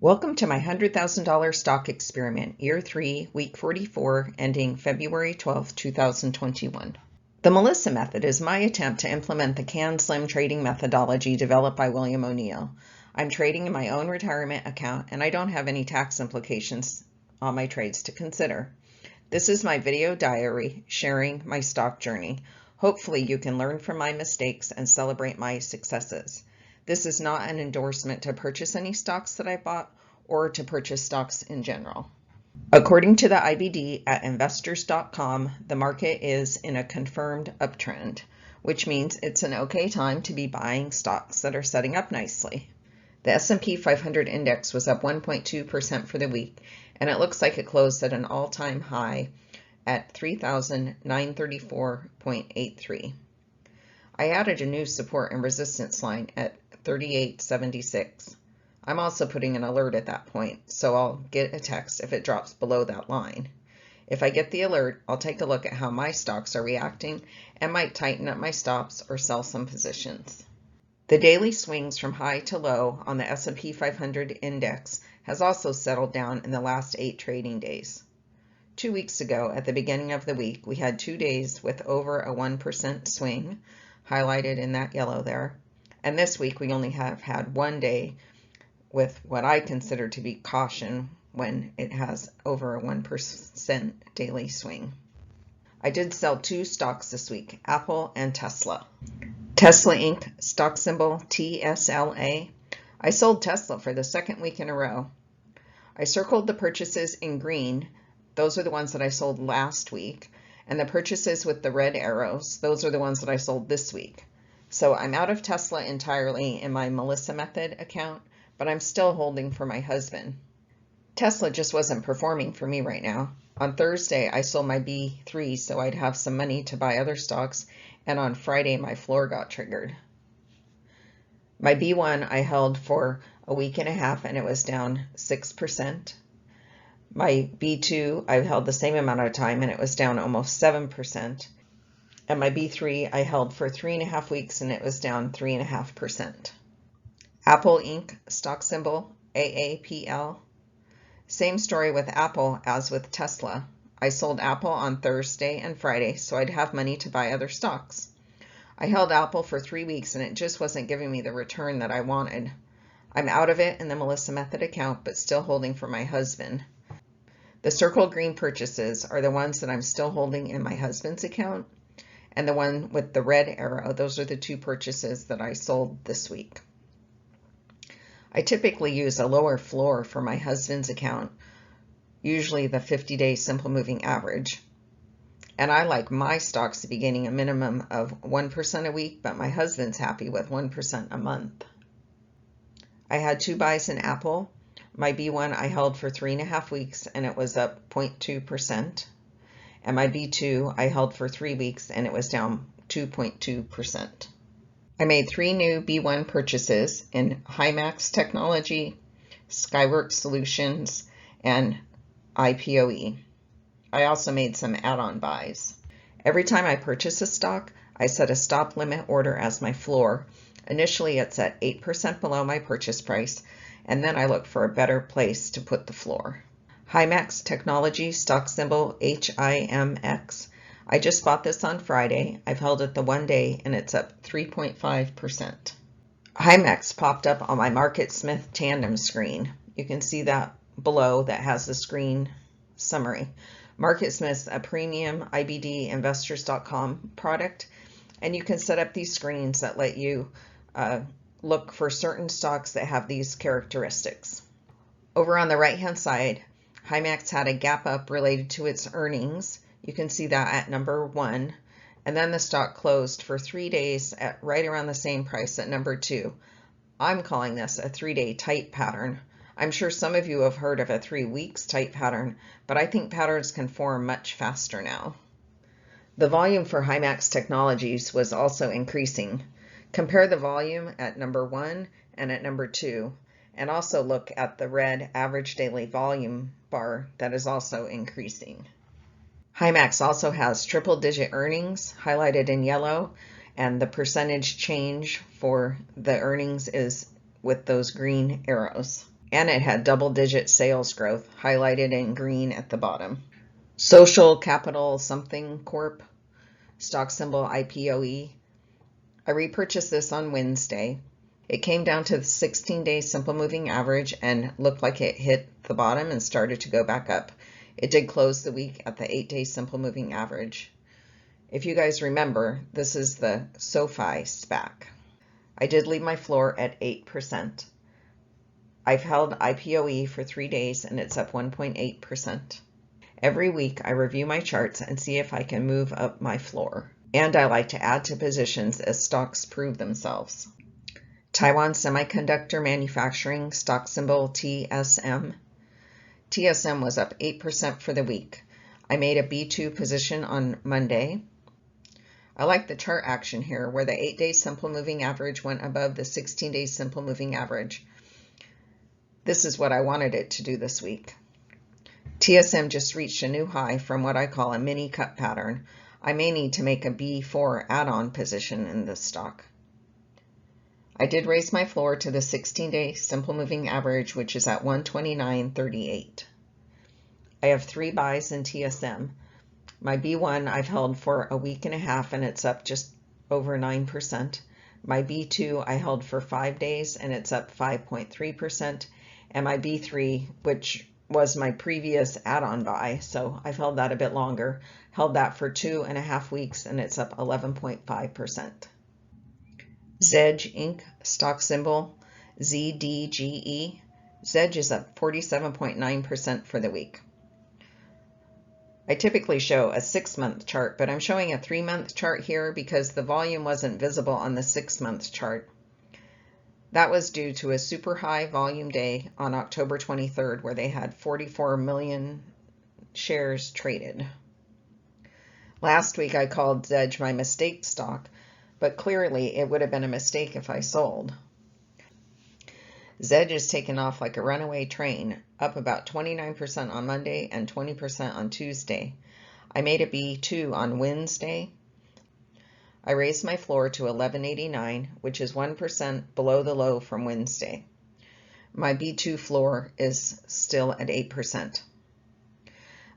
Welcome to my $100,000 stock experiment, year 3, week 44, ending February 12, 2021. The Melissa method is my attempt to implement the CAN-SLIM trading methodology developed by William O'Neill. I'm trading in my own retirement account and I don't have any tax implications on my trades to consider. This is my video diary sharing my stock journey. Hopefully you can learn from my mistakes and celebrate my successes. This is not an endorsement to purchase any stocks that I bought or to purchase stocks in general. According to the IBD at investors.com, the market is in a confirmed uptrend, which means it's an okay time to be buying stocks that are setting up nicely. The S&P 500 index was up 1.2% for the week, and it looks like it closed at an all-time high at 3,934.83. I added a new support and resistance line at 38.76. I'm also putting an alert at that point, so I'll get a text if it drops below that line. If I get the alert, I'll take a look at how my stocks are reacting and might tighten up my stops or sell some positions. The daily swings from high to low on the S&P 500 index has also settled down in the last 8 trading days. 2 weeks ago, at the beginning of the week, we had 2 days with over a 1% swing, highlighted in that yellow there. And this week we only have had 1 day with what I consider to be caution when it has over a 1% daily swing. I did sell 2 stocks this week, Apple and Tesla. Tesla Inc., stock symbol TSLA. I sold Tesla for the 2nd week in a row. I circled the purchases in green. Those are the ones that I sold last week. And the purchases with the red arrows, those are the ones that I sold this week. So I'm out of Tesla entirely in my Melissa method account, but I'm still holding for my husband. Tesla just wasn't performing for me right now. On Thursday, I sold my B3 so I'd have some money to buy other stocks, and on Friday, my floor got triggered. My B1 I held for a week and a half and it was down 6%. My B2 I held the same amount of time and it was down almost 7%. And my B3 I held for 3.5 weeks and it was down 3.5%. Apple Inc., stock symbol AAPL. Same story with Apple as with Tesla. I sold Apple on Thursday and Friday so I'd have money to buy other stocks. I held Apple for 3 weeks and it just wasn't giving me the return that I wanted. I'm out of it in the Melissa method account but still holding for my husband. The circled green purchases are the ones that I'm still holding in my husband's account, and the one with the red arrow, those are the 2 purchases that I sold this week. I typically use a lower floor for my husband's account, usually the 50-day simple moving average. And I like my stocks to be gaining a minimum of 1% a week, but my husband's happy with 1% a month. I had 2 buys in Apple. My B1 I held for 3.5 weeks and it was up 0.2%. And my B2 I held for 3 weeks and it was down 2.2%. I made 3 new B1 purchases in Himax Technology, Skyworks Solutions, and IPOE. I also made some add-on buys. Every time I purchase a stock, I set a stop limit order as my floor. Initially it's at 8% below my purchase price, and then I look for a better place to put the floor. Himax Technology, stock symbol HIMX. I just bought this on Friday. I've held it the 1 day and it's up 3.5%. Himax popped up on my MarketSmith tandem screen. You can see that below that has the screen summary. MarketSmith's a premium IBD investors.com product, and you can set up these screens that let you look for certain stocks that have these characteristics. Over on the right hand side, Himax had a gap up related to its earnings. You can see that at number 1, and then the stock closed for 3 days at right around the same price at number 2. I'm calling this a 3-day tight pattern. I'm sure some of you have heard of a 3 weeks tight pattern, but I think patterns can form much faster now. The volume for Himax Technologies was also increasing. Compare the volume at number 1 and at number 2, and also look at the red average daily volume bar that is also increasing. Himax also has triple-digit earnings highlighted in yellow, and the percentage change for the earnings is with those green arrows. and it had double-digit sales growth, highlighted in green at the bottom. Social Capital Something Corp, stock symbol IPOE. I repurchased this on Wednesday. It came down to the 16-day simple moving average and looked like it hit the bottom and started to go back up. It did close the week at the 8-day simple moving average. If you guys remember, this is the SoFi SPAC. I did leave my floor at 8%. I've held IPOE for 3 days and it's up 1.8%. Every week I review my charts and see if I can move up my floor. And I like to add to positions as stocks prove themselves. Taiwan Semiconductor Manufacturing, stock symbol TSM. TSM was up 8% for the week. I made a B2 position on Monday. I like the chart action here where the 8-day simple moving average went above the 16-day simple moving average. This is what I wanted it to do this week. TSM just reached a new high from what I call a mini cut pattern. I may need to make a B4 add-on position in this stock. I did raise my floor to the 16-day simple moving average, which is at 129.38. I have 3 buys in TSM. My B1 I've held for a week and a half and it's up just over 9%. My B2 I held for 5 days and it's up 5.3%. And my B3, which was my previous add-on buy, so I've held that a bit longer, held that for 2.5 weeks and it's up 11.5%. Zedge Inc., stock symbol ZDGE. Zedge is up 47.9% for the week. I typically show a 6-month chart, but I'm showing a 3-month chart here because the volume wasn't visible on the 6-month chart. That was due to a super high volume day on October 23rd where they had 44 million shares traded. Last week I called Zedge my mistake stock, but clearly it would have been a mistake if I sold. Zedge has taken off like a runaway train, up about 29% on Monday and 20% on Tuesday. I made a B2 on Wednesday. I raised my floor to 11.89, which is 1% below the low from Wednesday. My B2 floor is still at 8%.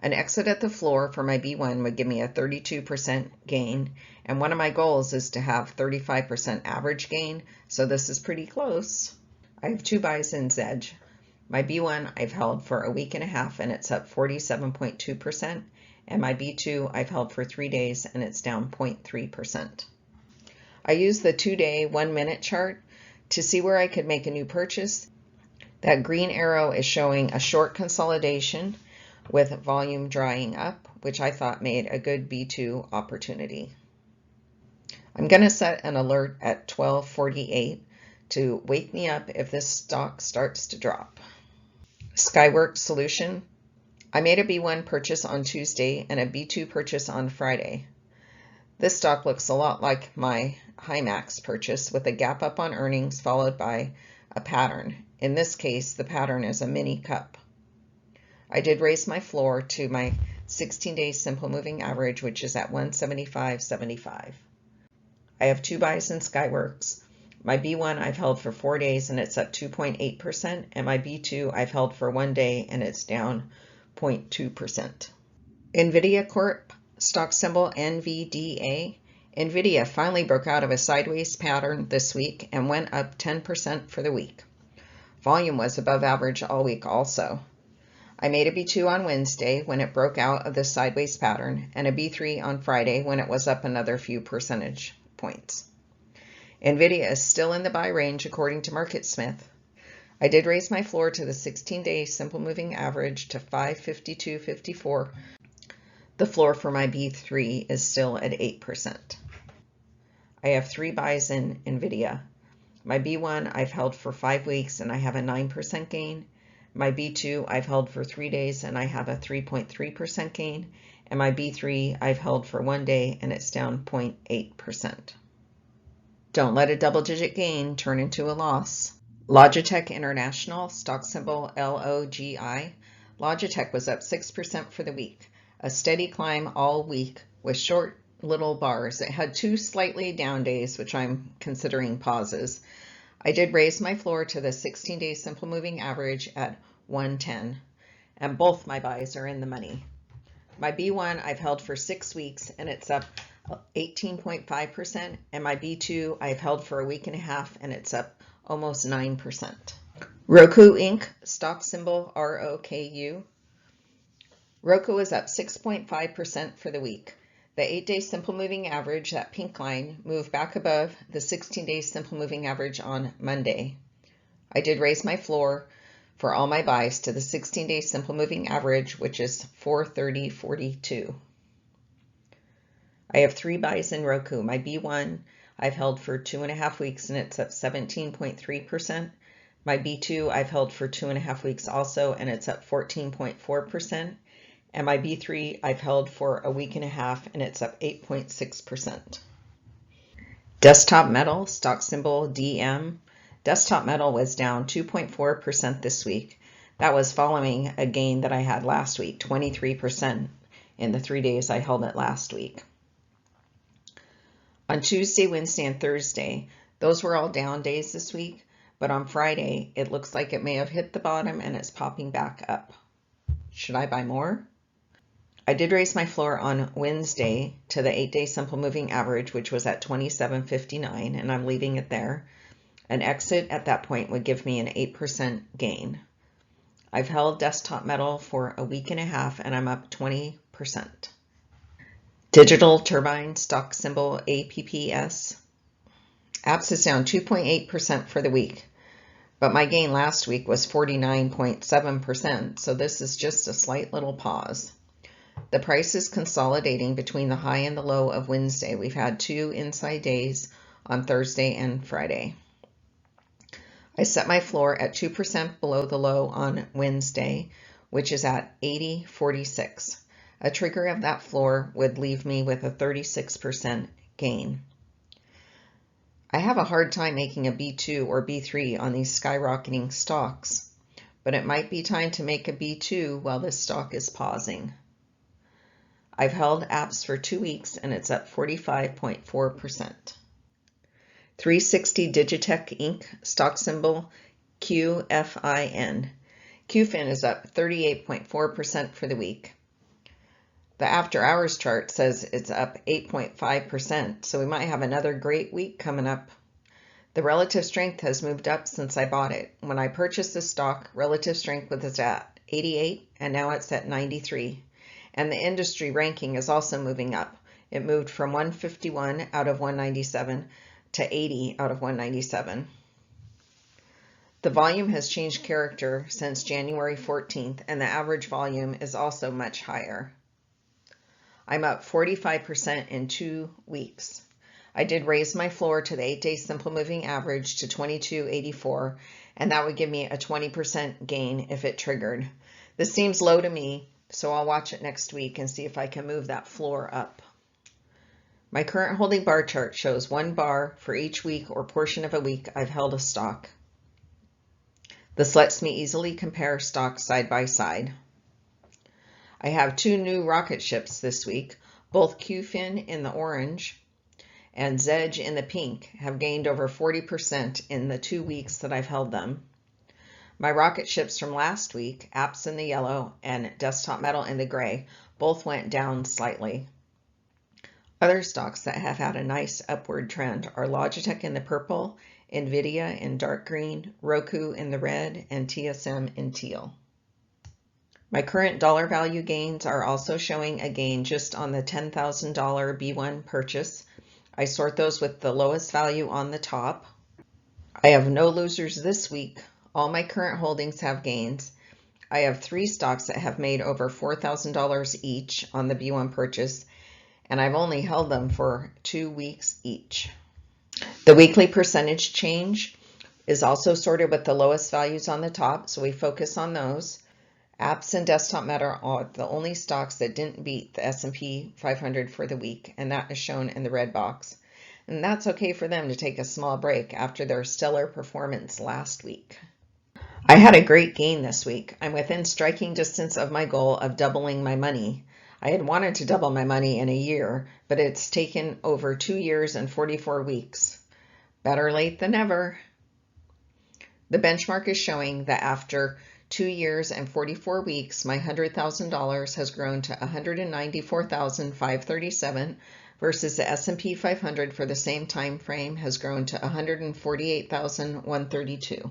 An exit at the floor for my B1 would give me a 32% gain, and one of my goals is to have 35% average gain, so this is pretty close. I have 2 buys in Zedge. My B1 I've held for a week and a half and it's up 47.2%, and my B2 I've held for 3 days and it's down 0.3%. I use the 2-day 1-minute chart to see where I could make a new purchase. That green arrow is showing a short consolidation with volume drying up, which I thought made a good B2 opportunity. I'm going to set an alert at 12:48 to wake me up if this stock starts to drop. Skyworks Solution. I made a B1 purchase on Tuesday and a B2 purchase on Friday. This stock looks a lot like my HiMax purchase with a gap up on earnings followed by a pattern. In this case, the pattern is a mini cup. I did raise my floor to my 16-day simple moving average, which is at 175.75. I have 2 buys in Skyworks. My B1 I've held for 4 days and it's up 2.8%, and my B2 I've held for 1 day and it's down 0.2%. NVIDIA Corp, stock symbol NVDA. NVIDIA finally broke out of a sideways pattern this week and went up 10% for the week. Volume was above average all week also. I made a B2 on Wednesday when it broke out of the sideways pattern, and a B3 on Friday when it was up another few percentage points. NVIDIA is still in the buy range according to MarketSmith. I did raise my floor to the 16-day simple moving average to 552.54. The floor for my B3 is still at 8%. I have 3 buys in NVIDIA. My B1 I've held for 5 weeks and I have a 9% gain. My B2 I've held for 3 days and I have a 3.3% gain. And my B3 I've held for 1 day and it's down 0.8%. Don't let a double-digit gain turn into a loss. Logitech International, stock symbol LOGI. Logitech was up 6% for the week. A steady climb all week with short little bars. It had 2 slightly down days, which I'm considering pauses. I did raise my floor to the 16-day simple moving average at 110, and both my buys are in the money. My B1 I've held for 6 weeks and it's up 18.5%, and my B2 I've held for a week and a half and it's up almost 9%. Roku Inc., stock symbol ROKU. Roku is up 6.5% for the week. The 8-day simple moving average, that pink line, moved back above the 16-day simple moving average on Monday. I did raise my floor for all my buys to the 16-day simple moving average, which is 430.42. I have 3 buys in Roku. My B1 I've held for 2.5 weeks and it's up 17.3%. My B2 I've held for 2.5 weeks also and it's up 14.4%. And my B3 I've held for a week and a half and it's up 8.6%. Desktop Metal, stock symbol DM. Desktop Metal was down 2.4% this week. That was following a gain that I had last week, 23% in the 3 days I held it last week. On Tuesday, Wednesday, and Thursday, those were all down days this week, but on Friday, it looks like it may have hit the bottom and it's popping back up. Should I buy more? I did raise my floor on Wednesday to the 8-day simple moving average, which was at 27.59, and I'm leaving it there. An exit at that point would give me an 8% gain. I've held Desktop Metal for a week and a half and I'm up 20%. Digital Turbine, stock symbol APPS. APPS is down 2.8% for the week, but my gain last week was 49.7%, so this is just a slight little pause. The price is consolidating between the high and the low of Wednesday. We've had 2 inside days on Thursday and Friday. I set my floor at 2% below the low on Wednesday, which is at 80.46. A trigger of that floor would leave me with a 36% gain. I have a hard time making a B2 or B3 on these skyrocketing stocks, but it might be time to make a B2 while this stock is pausing. I've held APPS for 2 weeks and it's up 45.4%. 360 Digitech Inc., stock symbol QFIN. QFIN is up 38.4% for the week. The after hours chart says it's up 8.5%, so we might have another great week coming up. The relative strength has moved up since I bought it. When I purchased this stock, relative strength was at 88 and now it's at 93. And the industry ranking is also moving up. It moved from 151 out of 197 to 80 out of 197. The volume has changed character since January 14th, and the average volume is also much higher. I'm up 45% in 2 weeks. I did raise my floor to the 8-day simple moving average to 22.84, and that would give me a 20% gain if it triggered. This seems low to me, so I'll watch it next week and see if I can move that floor up. My current holding bar chart shows 1 bar for each week or portion of a week I've held a stock. This lets me easily compare stocks side by side. I have 2 new rocket ships this week. Both QFIN in the orange and Zedge in the pink have gained over 40% in the 2 weeks that I've held them. My rocket ships from last week, APPS in the yellow and Desktop Metal in the gray, both went down slightly. Other stocks that have had a nice upward trend are Logitech in the purple, Nvidia in dark green, Roku in the red, and TSM in teal. My current dollar value gains are also showing a gain just on the $10,000 B1 purchase. I sort those with the lowest value on the top. I have no losers this week. All my current holdings have gains. I have 3 stocks that have made over $4,000 each on the B1 purchase, and I've only held them for 2 weeks each. The weekly percentage change is also sorted with the lowest values on the top, so we focus on those. APPS and Desktop Metal are the only stocks that didn't beat the S&P 500 for the week, and that is shown in the red box. And that's okay for them to take a small break after their stellar performance last week. I had a great gain this week. I'm within striking distance of my goal of doubling my money. I had wanted to double my money in a year, but it's taken over 2 years and 44 weeks. Better late than never. The benchmark is showing that after 2 years and 44 weeks, my $100,000 has grown to $194,537 versus the S&P 500 for the same time frame has grown to $148,132.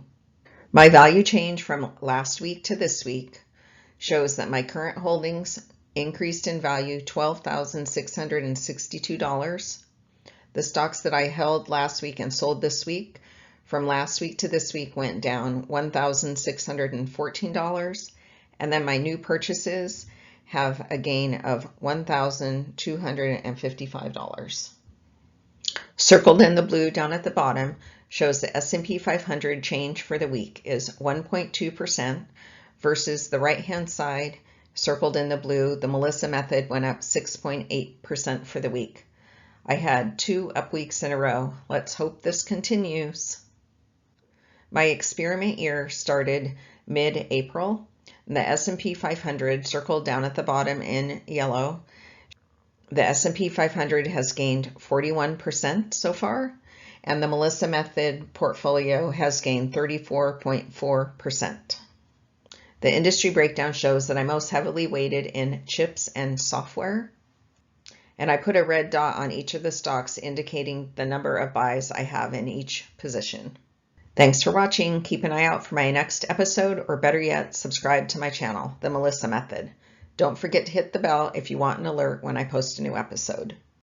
My value change from last week to this week shows that my current holdings increased in value $12,662. The stocks that I held last week and sold this week from last week to this week went down $1,614, and then my new purchases have a gain of $1,255. Circled in the blue down at the bottom shows the S&P 500 change for the week is 1.2% versus the right-hand side, circled in the blue, the Melissa method went up 6.8% for the week. I had 2 up weeks in a row. Let's hope this continues. My experiment year started mid-April. The S&P 500 circled down at the bottom in yellow. The S&P 500 has gained 41% so far, and the Melissa method portfolio has gained 34.4%. The industry breakdown shows that I'm most heavily weighted in chips and software, and I put a red dot on each of the stocks indicating the number of buys I have in each position. Thanks for watching. Keep an eye out for my next episode, or better yet, subscribe to my channel, The Melissa Method. Don't forget to hit the bell if you want an alert when I post a new episode.